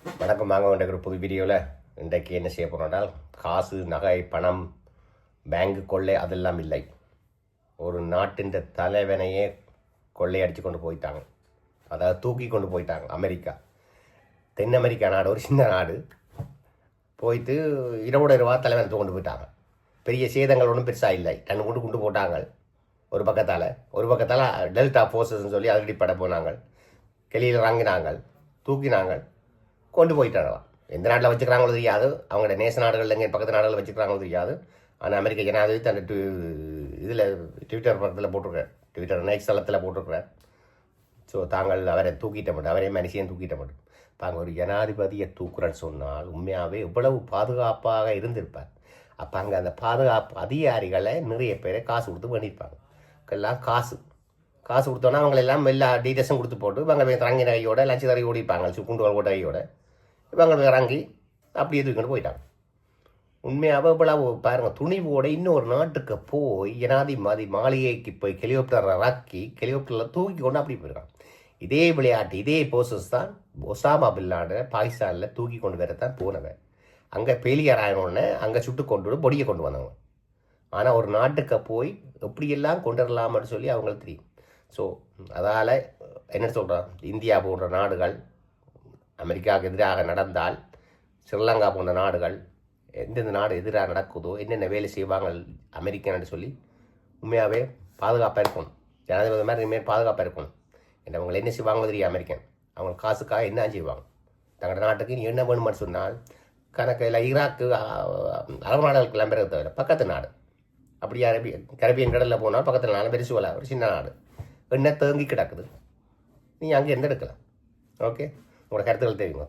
வணக்கம். வாங்க வேண்டிய ஒரு புது வீடியோவில் இன்றைக்கு என்ன செய்ய போகிறோம்னால், காசு, நகை, பணம், பேங்கு கொள்ளை அதெல்லாம் இல்லை. ஒரு நாட்டின் தலைவனையே கொள்ளையடித்து கொண்டு போயிட்டாங்க. அதாவது தூக்கி கொண்டு போயிட்டாங்க. அமெரிக்கா, தென் அமெரிக்கா நாடு, ஒரு சின்ன நாடு போயிட்டு இரவோட இரவா தலைவனை கொண்டு போயிட்டாங்க. பெரிய சேதங்கள் ஒன்றும் பெருசாக இல்லை. ரெண்டு கொண்டு போட்டாங்க. ஒரு பக்கத்தால் டெல்டா ஃபோர்ஸஸ்ன்னு சொல்லி அதிரடி பட போனாங்க. கெளியில் இறங்கினாங்க, தூக்கினாங்க, கொண்டு போயிட்டாங்களாம். எந்த நாட்டில் வச்சுக்கிறாங்களோ தெரியாது, அவங்களோட நேச நாடுகள் எங்கே பக்கத்து நாடுகளில் வச்சுக்கிறாங்களோ தெரியாது. ஆனால் அமெரிக்க ஜனாதிபதி தன் இதில் ட்விட்டர் பக்கத்தில் போட்டிருக்கார், ட்விட்டர் நெக்ஸ்ட் தளத்தில் போட்டிருக்கிறார். ஸோ தாங்கள் அவரை தூக்கிட்ட மாட்டோம், அவரே மனுஷன் தூக்கிட்ட மாட்டோம். இப்போ அங்கே ஒரு ஜனாதிபதியை தூக்குறன்னு சொன்னால் உண்மையாகவே எவ்வளவு பாதுகாப்பாக இருந்திருப்பார். அப்போ அங்கே அந்த பாதுகாப்பு அதிகாரிகளை நிறைய பேரை காசு கொடுத்து பண்ணியிருப்பாங்க. எல்லாம் காசு கொடுத்தோன்னா அவங்களெல்லாம் எல்லா டீட்டெயில்ஸும் கொடுத்து போட்டு இவங்க இறங்கின கையோட லட்ச தறி ஓடிப்பாங்க, குண்டு போட்ட கையோட இவங்க இறங்கி அப்படியே தூக்கிட்டு போயிட்டாங்க. உண்மையாக இவ்வளவு பாருங்கள், துணிவோட இன்னொரு நாட்டுக்கு போய் ஜனாதிபதி மாளிகைக்கு போய் ஹெலிகாப்டரை இறக்கி ஹெலிகாப்டரில் தூக்கி கொண்டு அப்படி போயிடுறாங்க. இதே விளையாட்டு, இதே போசஸ் தான் ஒசாமா பில்லான பாகிஸ்தானில் தூக்கி கொண்டு வரத்தான் போனவன். அங்கே ஃபெயிலியர் ஆகினோடனே அங்கே சுட்டு கொண்டு பொடியை கொண்டு வந்தவங்க. ஆனால் ஒரு நாட்டுக்கு போய் எப்படியெல்லாம் கொண்டு வரலாம்னு சொல்லி அவங்களுக்கு தெரியும். ஸோ அதால் என்ன சொல்கிறோம், இந்தியா போன்ற நாடுகள் அமெரிக்காவுக்கு எதிராக நடந்தால், ஸ்ரீலங்கா போன்ற நாடுகள் எந்தெந்த நாடு எதிராக நடக்குதோ, என்னென்ன வேலை செய்வாங்க அமெரிக்கன்னு சொல்லி உண்மையாகவே பாதுகாப்பாக இருக்கணும். ஜனாதிபதி மாதிரி இனிமேல் பாதுகாப்பாக இருக்கணும். அவங்க என்ன செய்வாங்களோ தெரியும் அமெரிக்கன். அவங்க காசுக்காக என்ன செய்வாங்க, தங்களோட நாட்டுக்கு என்ன வேணுமான்னு சொன்னால் கணக்கு இல்லை. ஈராக்கு, அரபு நாடுகளுக்கு எல்லாம் பிறகு தவிர பக்கத்து நாடு, அப்படியே கரபியன் கடலில் போனால் பக்கத்தில் நாலு வெனிசுவேலா ஒரு சின்ன நாடு என்ன தேங்கி கிடக்குது. நீங்கள் அங்கே எந்த எடுக்கலாம். ஓகே, உங்களோட கருத்துக்கள் தெரியுமா?